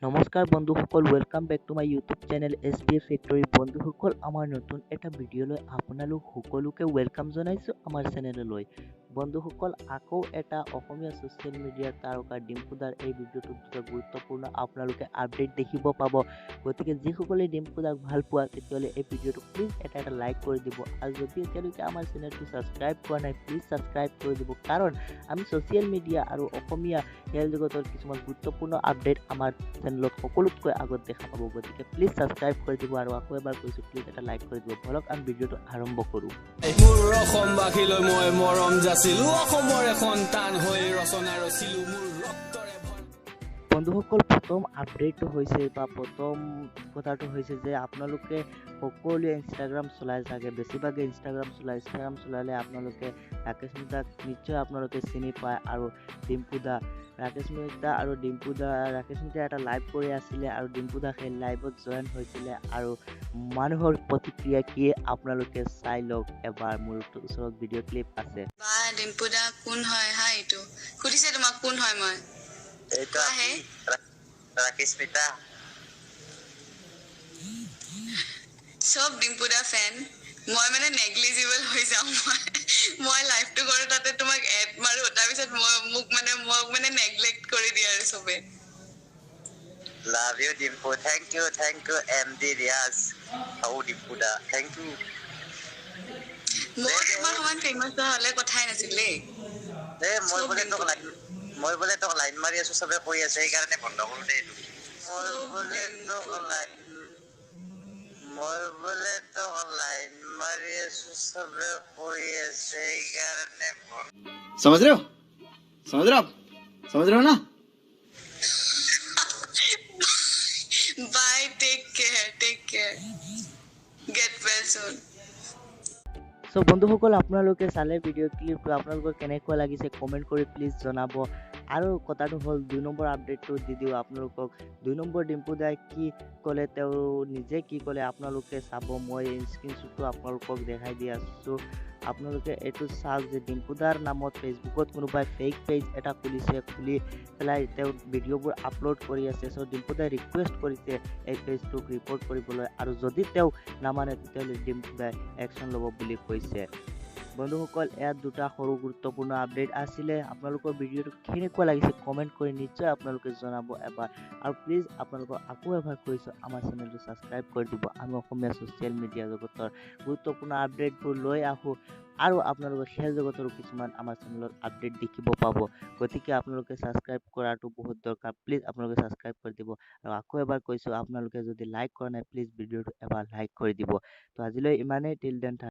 নমস্কাৰ বন্ধুসকল, welcome back to my YouTube channel SB factory. বন্ধুসকল, আমাৰ নতুন এটা ভিডিঅ'লৈ আপোনালোক সকলোকে ৱেলকাম জনাইছোঁ আমাৰ চেনেললৈ। বন্ধুসকল, আকৌ এটা অসমীয়া ছ'চিয়েল মিডিয়াৰ তাৰকা ডিম্পু দাৰ এই ভিডিঅ'টোত দুটা গুৰুত্বপূৰ্ণ আপোনালোকে আপডেট দেখিব পাব। গতিকে যিসকলে ডিম্পু দাক ভাল পোৱা তেতিয়াহ'লে এই ভিডিঅ'টো প্লিজ এটা লাইক কৰি দিব, আৰু যদি এতিয়ালৈকে আমাৰ চেনেলটো ছাবস্ক্ৰাইব কৰা নাই প্লিজ ছাবস্ক্ৰাইব কৰি দিব, কাৰণ আমি ছ'চিয়েল মিডিয়া আৰু অসমীয়া খেল জগতৰ কিছুমান গুৰুত্বপূৰ্ণ আপডেট আমাৰ চেনেলত সকলোতকৈ আগত দেখা পাব। গতিকে প্লিজ ছাবস্ক্ৰাইব কৰি দিব, আৰু আকৌ এবাৰ কৈছোঁ প্লিজ এটা লাইক কৰি দিব। বলক আমি ভিডিঅ'টো আৰম্ভ কৰোঁ। মোৰ অসমবাসীলৈ মই মৰম যাচিলো, অসমৰ এখন টান হৈ ৰচনা ৰচিলো, মোৰ ৰক্তৰে বন্ধুসকল, প্ৰথম আপডেটটো হৈছে বা প্ৰথম কথাটো হৈছে যে আপোনালোকে সকলোৱে ইনষ্টাগ্ৰাম চলাই চাগে, বেছিভাগে ইনষ্টাগ্ৰাম চলালে আপোনালোকে ৰাকেশ মেহতাক নিশ্চয় আপোনালোকে চিনি পায়। আৰু ডিম্পু দা, ৰাকেশ মেহতা এটা লাইভ কৰি আছিলে আৰু ডিম্পু দা সেই লাইভত জইন হৈছিলে, আৰু মানুহৰ প্ৰতিক্ৰিয়া কি আপোনালোকে চাই লওক এবাৰ। মোৰ ওচৰত ভিডিঅ' ক্লিপ আছে। বা ডিম্পু দা কোন হয়? হা, এইটো সুধিছে তোমাক কোন হয়? মই রাকেশ মেহতা চব ডিম্পু দা ফেন। মই মানে নেগলিজিবল হৈ যাওঁ। মই লাইভটো কৰোঁ, তাতে তোমাক এড মাৰো, তাৰপিছত মোক মানে নেগলেক্ট কৰি দিয়ে আৰু চবে। love you Dimpu, thank you MD Riaz, how Dimpu da, thank you. মই তোমাৰ সমান ফেমাছ নহ'লে কথাই নাছিল দেই। মই বোলে তোক লাইন মাৰি আছো, চবে কৈ আছে, সেইকাৰণে বন্ধ কৰো দেই এইটো। মই বোলে তোক লাইন মাৰি আছো, চবে কৈ আছে, সেইকাৰণে समझ रहे हो समझ रहे हो आप समझ रहे हो ना। বাই, টেক কেয়াৰ, গেট ৱেল চুন। চ' বন্ধুসকল, আপোনালোকে চালে ভিডিঅ' ক্লিপটো আপোনালোকৰ কেনেকুৱা লাগিছে কমেণ্ট কৰি প্লিজ জনাব। আৰু কথাটো হ'ল 2 নম্বৰ আপডেটটো দি দিওঁ আপোনালোকক। 2 নম্বৰ ডিম্পু দাই কি ক'লে, তেওঁ নিজে কি ক'লে আপোনালোকে চাব। মই স্ক্ৰীনশ্বটটো আপোনালোকক দেখাই দি আছোঁ। আপোনালোকে এইটো চাওক যে ডিম্পু দাৰ নামত ফেচবুকত কোনোবাই ফেক পেজ এটা খুলি পেলাই তেওঁ ভিডিঅ'বোৰ আপলোড কৰি আছে। চ' ডিম্পু দাই ৰিকুৱেষ্ট কৰিছে এই পেজটোক ৰিপৰ্ট কৰিবলৈ, আৰু যদি তেওঁ নামানে তেতিয়াহ'লে ডিম্পু দাই একশ্যন ল'ব বুলি কৈছে। বন্ধুসকল, ইয়াত দুটা সৰু গুৰুত্বপূৰ্ণ আপডেট আছিলে। আপোনালোকৰ ভিডিঅ'টো কেনেকুৱা লাগিছে কমেণ্ট কৰি নিশ্চয় আপোনালোকে জনাব এবাৰ। আৰু প্লিজ আপোনালোকক আকৌ এবাৰ কৈছোঁ, আমাৰ চেনেলটো ছাবস্ক্ৰাইব কৰি দিব। আমি অসমীয়া ছ'চিয়েল মিডিয়া জগতৰ গুৰুত্বপূৰ্ণ আপডেটবোৰ লৈ আহোঁ, আৰু আপোনালোকে খেল জগতৰো কিছুমান আমাৰ চেনেলত আপডেট দেখিব পাব। গতিকে আপোনালোকে ছাবস্ক্ৰাইব কৰাটো বহুত দৰকাৰ। প্লিজ আপোনালোকে ছাবস্ক্ৰাইব কৰি দিব, আৰু আকৌ এবাৰ কৈছোঁ আপোনালোকে যদি লাইক কৰা নাই প্লিজ ভিডিঅ'টো এবাৰ লাইক কৰি দিব। তো আজিলৈ ইমানেই, টিল দেন।